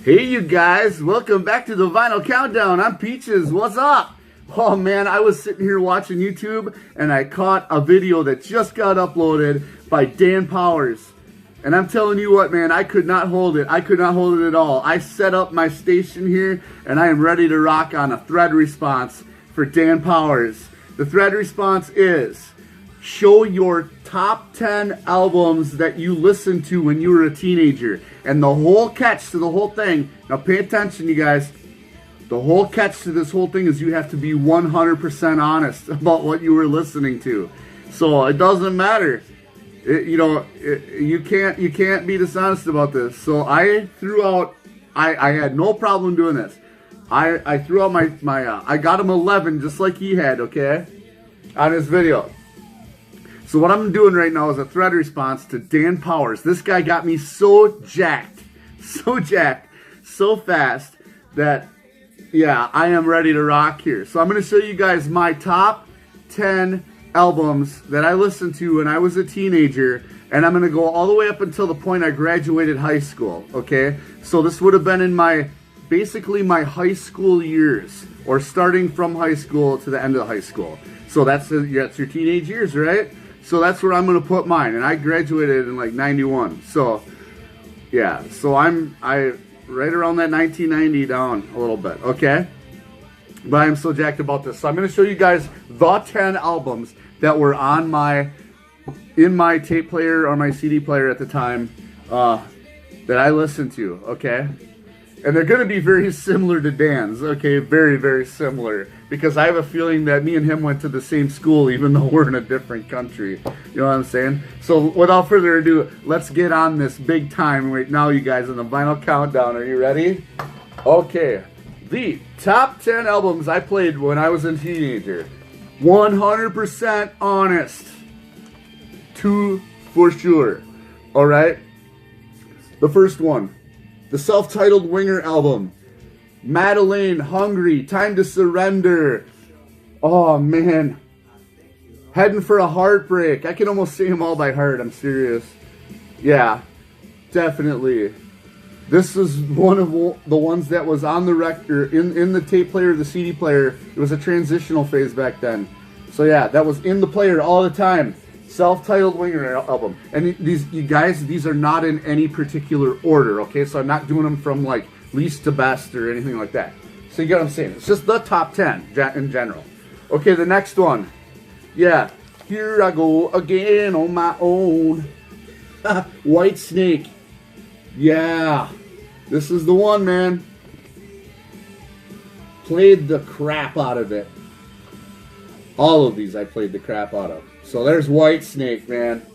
Hey you guys, welcome back to the Vinyl Countdown. I'm Peaches, what's up? Oh man, I was sitting here watching YouTube and I caught a video that just got uploaded by Dan Powers. And I'm telling you what, man, I could not hold it. I could not hold it at all. I set up my station here and I am ready to rock on a thread response for Dan Powers. The thread response is, show your top 10 albums that you listened to when you were a teenager. And the whole catch to the whole thing, now pay attention you guys, the whole catch to this whole thing is you have to be 100% honest about what you were listening to. So it doesn't matter. You can't be dishonest about this. So I threw out, I had no problem doing this. I threw out I got him 11 just like he had, okay, on his video. So what I'm doing right now is a thread response to Dan Powers. This guy got me so jacked, so fast that, yeah, I am ready to rock here. So I'm going to show you guys my top 10 albums that I listened to when I was a teenager, and I'm going to go all the way up until the point I graduated high school, okay? So this would have been in basically my high school years, or starting from high school to the end of high school. So that's your teenage years, right? So that's where I'm going to put mine, and I graduated in like 91. So yeah, so I right around that 1990 down a little bit, okay? But I'm so jacked about this. So I'm going to show you guys the 10 albums that were on in my tape player or my CD player at the time that I listened to, okay? And they're going to be very similar to Dan's, okay? Very, very similar. Because I have a feeling that me and him went to the same school even though we're in a different country. You know what I'm saying? So without further ado, let's get on this big time right now, you guys, on the Vinyl Countdown. Are you ready? Okay. The top 10 albums I played when I was a teenager. 100% honest. 2 for sure. Alright? The first one. The self-titled Winger album. Madeline, Hungry, Time to Surrender. Oh man. Heading for a Heartbreak. I can almost sing them all by heart, I'm serious. Yeah, definitely. This is one of the ones that was on the record, in the tape player, the CD player. It was a transitional phase back then. So yeah, that was in the player all the time. Self-titled Winger album. And you guys, these are not in any particular order, okay? So I'm not doing them from like least to best or anything like that. So you get what I'm saying? It's just the top 10 in general. Okay, the next one. Yeah, Here I Go Again on My Own. Whitesnake. Yeah, this is the one, man. Played the crap out of it. All of these I played the crap out of. So there's Whitesnake, man.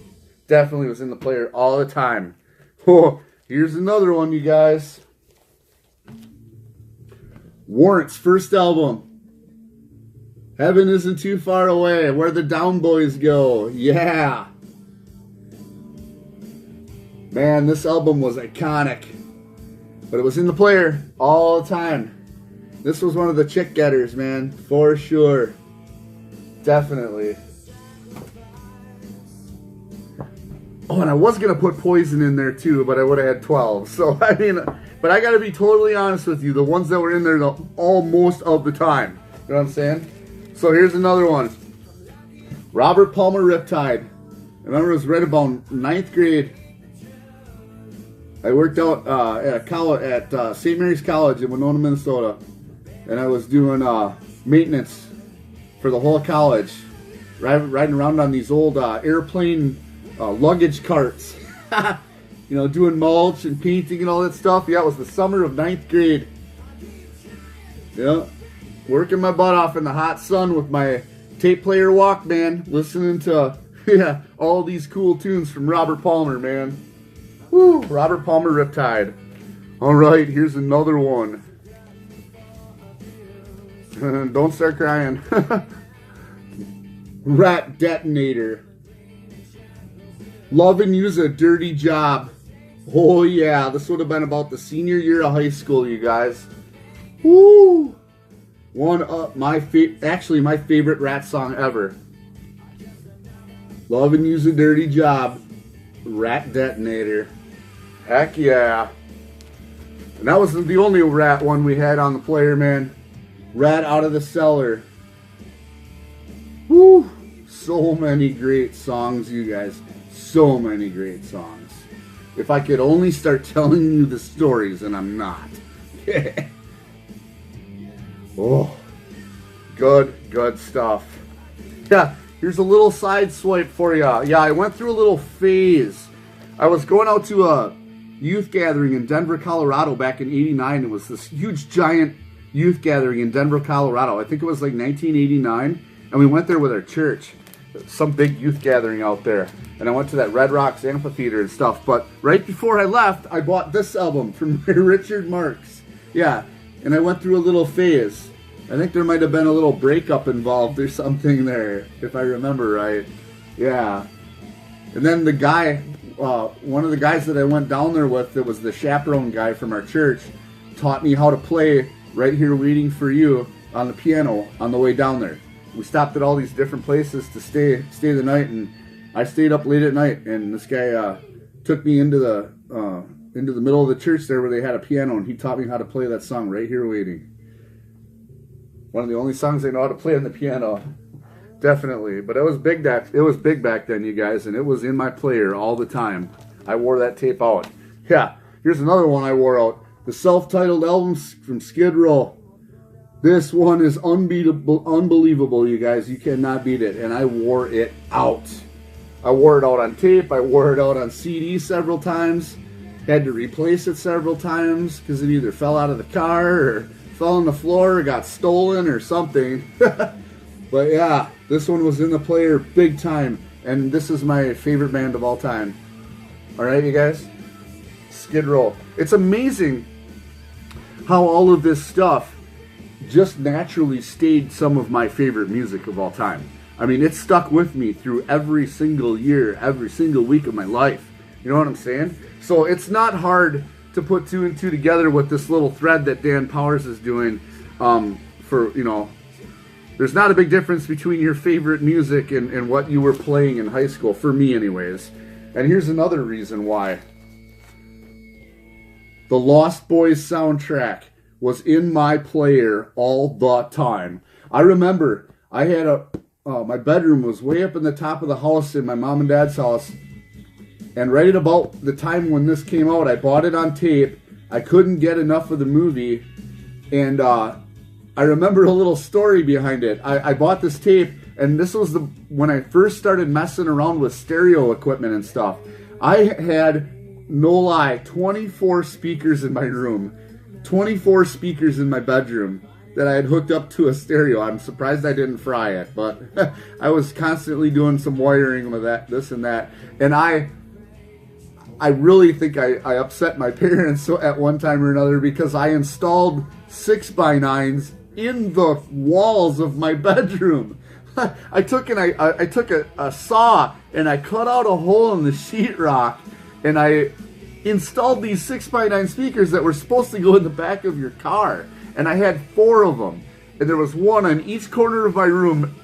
Definitely was in the player all the time. Oh, here's another one, you guys. Warrant's first album. Heaven Isn't Too Far Away. Where the Down Boys Go. Yeah. Man, this album was iconic. But it was in the player all the time. This was one of the chick getters, man. For sure. Definitely. Oh, and I was going to put Poison in there too, but I would have had 12. So, I mean, but I got to be totally honest with you. The ones that were in there almost of the time. You know what I'm saying? So here's another one. Robert Palmer, Riptide. I remember it was right about 9th grade. I worked out at St. Mary's College in Winona, Minnesota. And I was doing maintenance for the whole college. Riding around on these old airplane luggage carts. You know, doing mulch and painting and all that stuff. Yeah, it was the summer of 9th grade. Yeah. Working my butt off in the hot sun with my tape player Walkman, listening to, yeah, all these cool tunes from Robert Palmer, man. Woo, Robert Palmer, Riptide. Alright, here's another one. Don't start crying. Rat Detonator. Lovin' You's a Dirty Job. Oh yeah, this would have been about the senior year of high school, you guys. Woo! One of my favorite Rat song ever. Lovin' You's a Dirty Job. Rat Detonator. Heck yeah. And that was the only Rat one we had on the player, man. Rat Out of the Cellar. Woo! So many great songs, you guys. So many great songs. If I could only start telling you the stories, and I'm not. Oh, good stuff. Yeah, here's a little side swipe for you. Yeah, I went through a little phase. I was going out to a youth gathering in Denver, Colorado back in '89. It was this huge, giant youth gathering in Denver, Colorado. I think it was like 1989. And we went there with our church. Some big youth gathering out there. And I went to that Red Rocks Amphitheater and stuff. But right before I left, I bought this album from Richard Marx. Yeah, and I went through a little phase. I think there might have been a little breakup involved or something there, if I remember right. Yeah. And then the guy, one of the guys that I went down there with, that was the chaperone guy from our church, taught me how to play Right Here Waiting for You on the piano on the way down there. We stopped at all these different places to stay the night, and I stayed up late at night. And this guy took me into the middle of the church there where they had a piano, and he taught me how to play that song, Right Here Waiting. One of the only songs I know how to play on the piano, definitely. But it was big back then, you guys, and it was in my player all the time. I wore that tape out. Yeah, here's another one I wore out. The self-titled album from Skid Row. This one is unbelievable, you guys. You cannot beat it. And I wore it out. I wore it out on tape. I wore it out on CD several times. Had to replace it several times because it either fell out of the car or fell on the floor or got stolen or something. But yeah, this one was in the player big time. And this is my favorite band of all time. Alright, you guys? Skid Row. It's amazing how all of this stuff just naturally stayed some of my favorite music of all time. I mean, it stuck with me through every single year, every single week of my life. You know what I'm saying? So it's not hard to put two and two together with this little thread that Dan Powers is doing. There's not a big difference between your favorite music and what you were playing in high school, for me anyways. And here's another reason why. The Lost Boys soundtrack was in my player all the time. I remember I had my bedroom was way up in the top of the house in my mom and dad's house. And right at about the time when this came out, I bought it on tape. I couldn't get enough of the movie. And I remember a little story behind it. I bought this tape, and this was when I first started messing around with stereo equipment and stuff. I had, no lie, 24 speakers in my room. 24 speakers in my bedroom that I had hooked up to a stereo. I'm surprised I didn't fry it, but I was constantly doing some wiring with that, this and that. And I really think I upset my parents at one time or another because I installed 6x9s in the walls of my bedroom. I took a saw and I cut out a hole in the sheetrock, and I installed these 6x9 speakers that were supposed to go in the back of your car. And I had 4 of them. And there was one on each corner of my room.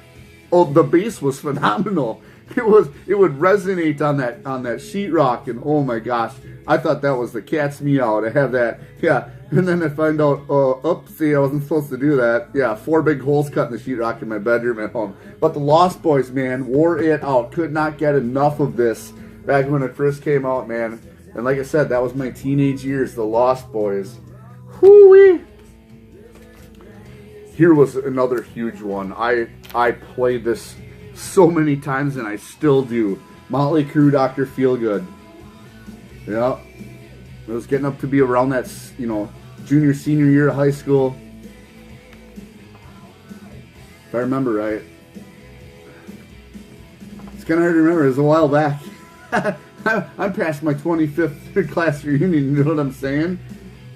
Oh, the bass was phenomenal. It would resonate on that sheetrock, and oh my gosh, I thought that was the cat's meow to have that. Yeah, and then I find out, oopsie, I wasn't supposed to do that. Yeah, 4 big holes cut in the sheetrock in my bedroom at home. But the Lost Boys, man, wore it out. Could not get enough of this back when it first came out, man. And like I said, that was my teenage years, the Lost Boys. Whoo-wee! Here was another huge one. I played this so many times, and I still do. Motley Crue, Dr. Feelgood. Yeah. It was getting up to be around that, junior, senior year of high school. If I remember right. It's kind of hard to remember. It was a while back. I'm past my 25th class reunion, you know what I'm saying?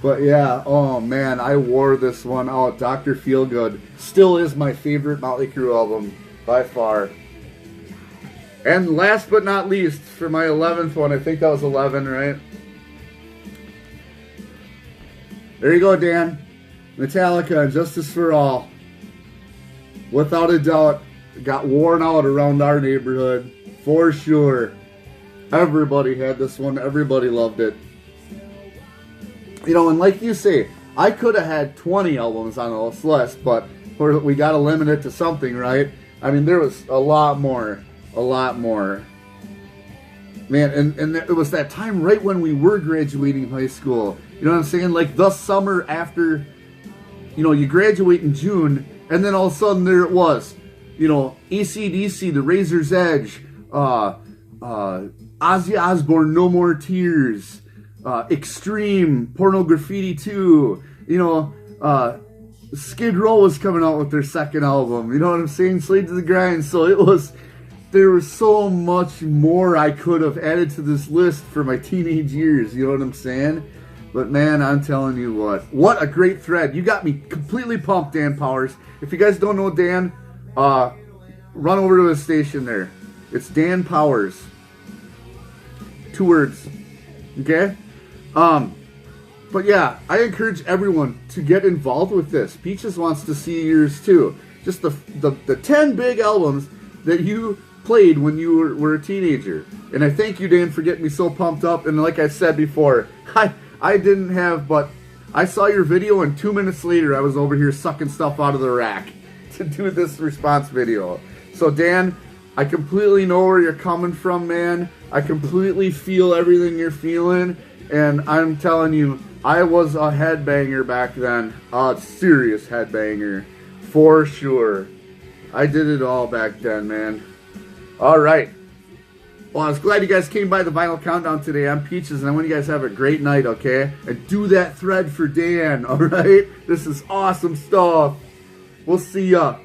But yeah, oh man, I wore this one out. Dr. Feelgood still is my favorite Motley Crue album, by far. And last but not least, for my 11th one, I think that was 11, right? There you go, Dan. Metallica, Justice for All. Without a doubt, got worn out around our neighborhood, for sure. Everybody had this one. Everybody loved it. You know, and like you say, I could have had 20 albums on this list, but we got to limit it to something, right? I mean, there was a lot more. Man, and it was that time right when we were graduating high school. You know what I'm saying? Like the summer after, you know, you graduate in June, and then all of a sudden there it was. You know, AC/DC, The Razor's Edge, Ozzy Osbourne, No More Tears, Extreme, Porno Graffiti 2, you know, Skid Row was coming out with their second album, you know what I'm saying? Slave to the Grind. So there was so much more I could have added to this list for my teenage years, you know what I'm saying? But man, I'm telling you what a great thread. You got me completely pumped, Dan Powers. If you guys don't know Dan, run over to his station there. It's Dan Powers. 2 words. Okay? But yeah, I encourage everyone to get involved with this. Peaches wants to see yours too. Just the 10 big albums that you played when you were a teenager. And I thank you, Dan, for getting me so pumped up. And like I said before, I didn't have, but I saw your video, and 2 minutes later I was over here sucking stuff out of the rack to do this response video. So Dan, I completely know where you're coming from, man. I completely feel everything you're feeling, and I'm telling you, I was a headbanger back then. A serious headbanger, for sure. I did it all back then, man. Alright. Well, I was glad you guys came by the Vinyl Countdown today. I'm Peaches, and I want you guys to have a great night, okay? And do that thread for Dan, alright? This is awesome stuff. We'll see ya.